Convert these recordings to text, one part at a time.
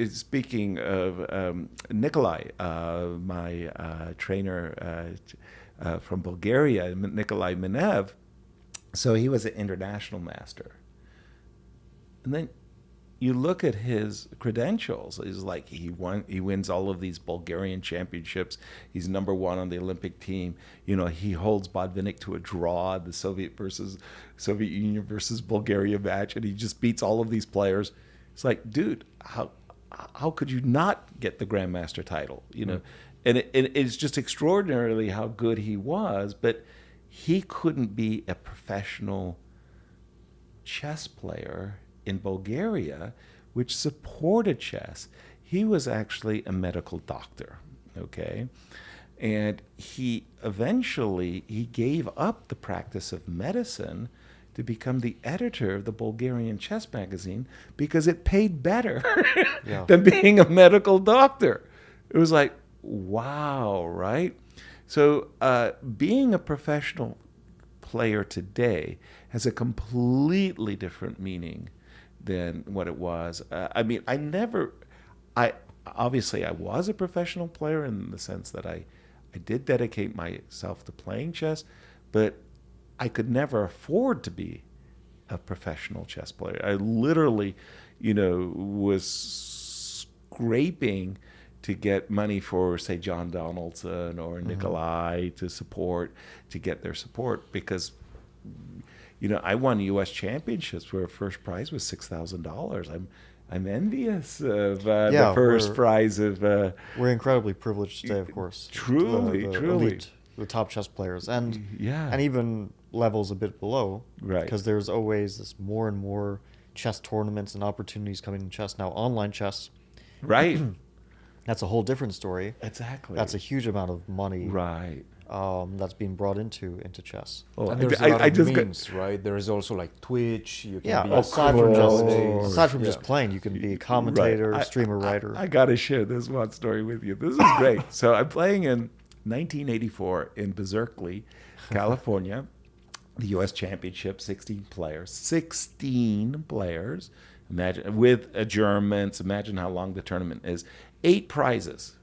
speaking of Nikolai, my trainer from Bulgaria, Nikolai Minev, so he was an international master. And then you look at his credentials. He's like he wins all of these Bulgarian championships. He's number one on the Olympic team. You know, he holds Botvinnik to a draw, the Soviet Union versus Bulgaria match, and he just beats all of these players. It's like, dude, how could you not get the Grandmaster title? You know, and it's just extraordinarily how good he was, but he couldn't be a professional chess player in Bulgaria, which supported chess. He was actually a medical doctor, okay? And he gave up the practice of medicine to become the editor of the Bulgarian chess magazine because it paid better than being a medical doctor. It was like, wow, right? So being a professional player today has a completely different meaning than what it was. I mean, obviously I was a professional player in the sense that I did dedicate myself to playing chess, but I could never afford to be a professional chess player. I literally, was scraping to get money for, say, John Donaldson or Nikolai to get their support because I won U.S. championships where first prize was $6,000. I'm envious of the first prize of. We're incredibly privileged today, of course. Truly. Elite, the top chess players, and even levels a bit below, right? Because there's always this more and more chess tournaments and opportunities coming in chess now. Online chess, right? That's a whole different story. Exactly. That's a huge amount of money, right? That's being brought into chess. Oh, and there's a lot of means, right? There is also like Twitch. You can be aside from just playing, you can be a commentator, streamer, writer. I got to share this one story with you. This is great. So I'm playing in 1984 in Berkeley, California, the U.S. Championship, 16 players. Imagine with adjournments. Imagine how long the tournament is. 8 prizes.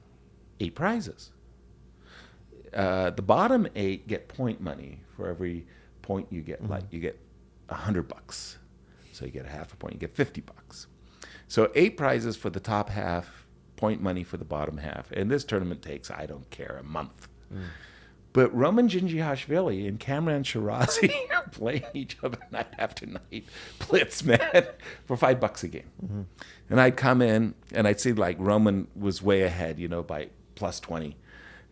The bottom 8 get point money for every point you get. Like you get $100, so you get a half a point. You get $50. So 8 prizes for the top half, point money for the bottom half. And this tournament takes, I don't care, a month. But Roman Djindjiashvili and Kamron Shirazi are playing each other night after night, blitz, man, for $5 a game. And I'd come in and I'd see like Roman was way ahead, by plus 20.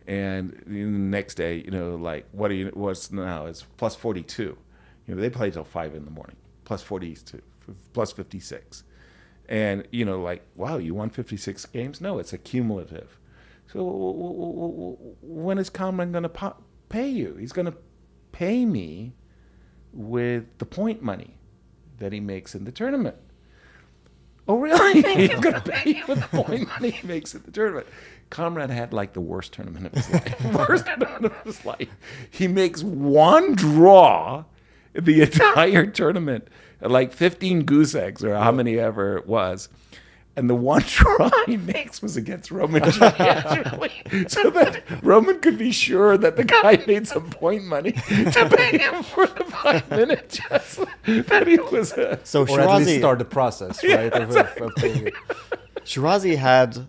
And the next day, like, what's now? It's plus 42. They play till 5 in the morning, plus 42, plus 56. And, like, wow, you won 56 games? No, it's a cumulative. So when is Kamron going to pay you? He's going to pay me with the point money that he makes in the tournament. Oh, really? He's going to pay you with the point money he makes in the tournament. Kamron had like the worst tournament of his life. He makes one draw in the entire tournament, like 15 goose eggs or how many ever it was. And the one draw he makes was against Roman Djindjiashvili, so that Roman could be sure that the guy made some point money to pay him for the 5-minute chess that he was. So or Shirazi, at least start the process, right? Of paying it. Shirazi had.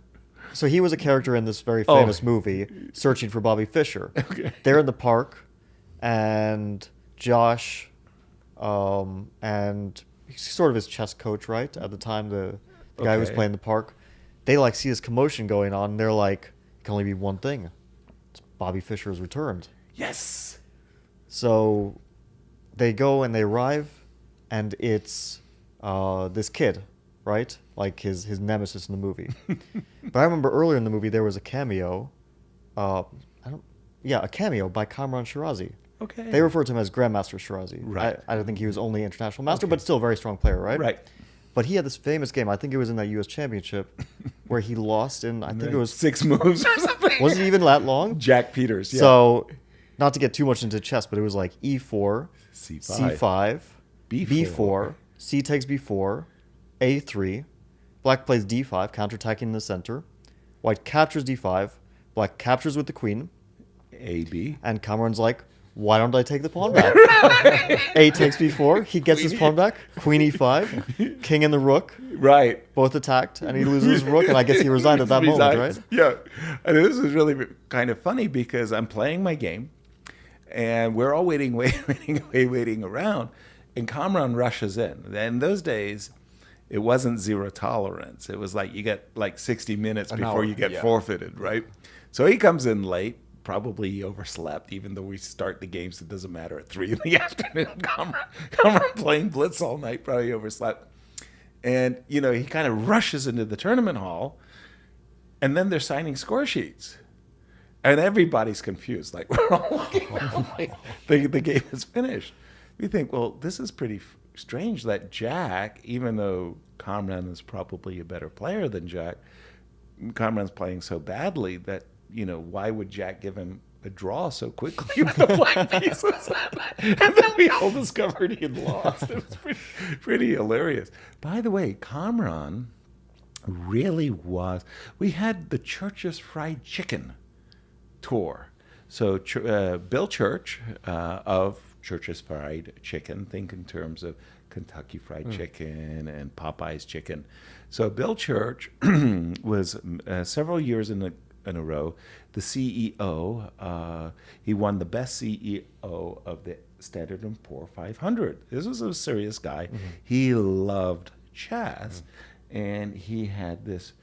So he was a character in this very famous movie, Searching for Bobby Fischer. Okay. They're in the park, and Josh, and he's sort of his chess coach, right? At the time, the guy who was playing the park, they like see this commotion going on, and they're like, it can only be one thing. It's Bobby Fischer has returned. Yes. So they go and they arrive, and it's this kid, right? Like his nemesis in the movie. But I remember earlier in the movie there was a cameo, a cameo by Kamron Shirazi. Okay. They refer to him as Grandmaster Shirazi. Right. I don't think he was only international master, but still a very strong player, right? Right. But he had this famous game, I think it was in that U.S. Championship, where he lost in, I think it was 6 moves or something. Was it even that long? Jack Peters, yeah. So, not to get too much into chess, but it was like E4, C5, C5, B4, C takes B4, A3, Black plays d5, counterattacking in the center. White captures d5. Black captures with the queen. A, B. And Kamron's like, why don't I take the pawn back? A takes b4. He gets his pawn back. Queen e5. King and the rook. Right. Both attacked. And he loses his rook. And I guess he resigned at that moment, right? Yeah. And this is really kind of funny because I'm playing my game. And we're all waiting around. And Kamron rushes in. And in those days, it wasn't zero tolerance. It was like you get like 60 minutes before you get forfeited, right? So he comes in late. Probably he overslept, even though we start the games, it doesn't matter, at 3 in the afternoon. Kamron playing Blitz all night, probably overslept. And, you know, he kind of rushes into the tournament hall, and then they're signing score sheets. And everybody's confused. Like, we're all looking around like the game is finished. We think, well, this is pretty strange that Jack, even though Kamron is probably a better player than Jack, Kamron's playing so badly that, you know, why would Jack give him a draw so quickly with the black pieces? And then we all discovered he had lost. It was pretty hilarious. By the way, Kamron really was. We had the Church's Fried Chicken tour. So Bill Church of Church's Fried Chicken, think in terms of Kentucky Fried Chicken and Popeye's Chicken. So Bill Church was several years in a row the CEO. He won the best CEO of the Standard & Poor 500. This was a serious guy. He loved chess, and he had this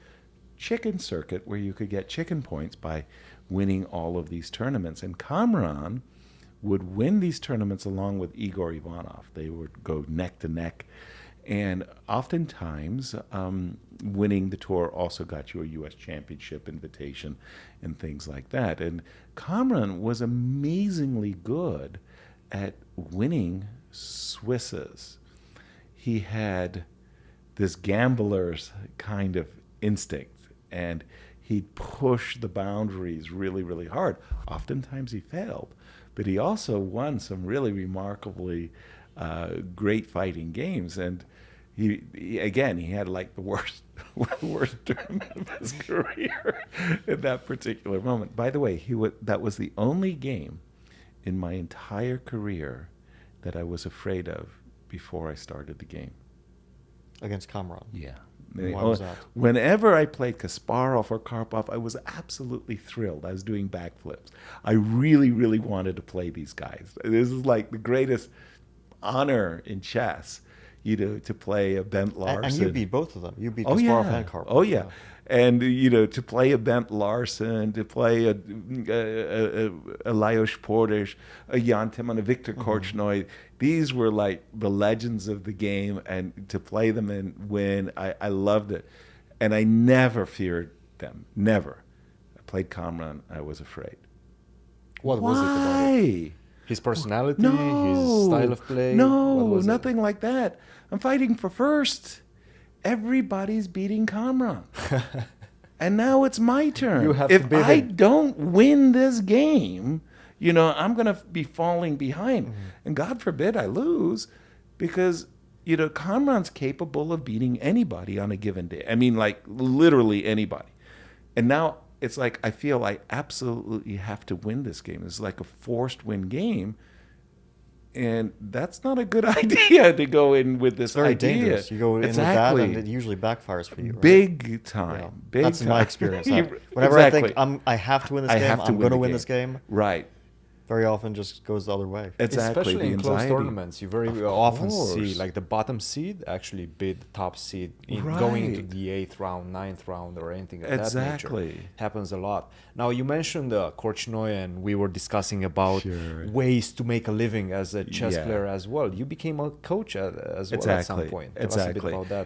chicken circuit where you could get chicken points by winning all of these tournaments. And Kamron would win these tournaments along with Igor Ivanov. They would go neck to neck. And oftentimes, winning the tour also got you a U.S. championship invitation and things like that. And Kamron was amazingly good at winning Swisses. He had this gambler's kind of instinct, and he'd push the boundaries really, really hard. Oftentimes he failed, but he also won some really remarkably great fighting games. And he had like the worst tournament of his career at that particular moment. By the way, that was the only game in my entire career that I was afraid of before I started the game. Against Kamron. Yeah. Why was that? Whenever I played Kasparov or Karpov, I was absolutely thrilled. I was doing backflips. I really, really wanted to play these guys. This is like the greatest honor in chess, to play a Bent Larsen. And you beat both of them. You beat Kasparov and Karpov. Oh, yeah. And, to play a Bent Larsen, to play a Lajos Portes, a Jan Timman, a Viktor Korchnoi, these were like the legends of the game. And to play them and win, I loved it. And I never feared them. Never. I played Kamron. I was afraid. What was it about it? His personality, his style of play? No, nothing like that. I'm fighting for first. Everybody's beating Kamron. And now it's my turn. If I don't win this game, I'm going to be falling behind. And God forbid I lose, because, Kamron's capable of beating anybody on a given day. I mean, like literally anybody. And now it's like I feel I absolutely have to win this game. It's like a forced win game. And that's not a good idea to go in with this very idea. Dangerous. You go in with that, and it usually backfires for you. Right? Big time. Yeah. Big that's time. my experience. Whenever I think I have to win this game, I'm going to win this game. Right. Very often just goes the other way. Exactly. Especially in close tournaments, you very often see like the bottom seed actually beat the top seed going into the 8th round, 9th round, or anything of that nature. Happens a lot. Now, you mentioned Korchnoi, and we were discussing about ways to make a living as a chess player as well. You became a coach as well at some point. Tell us a bit about that.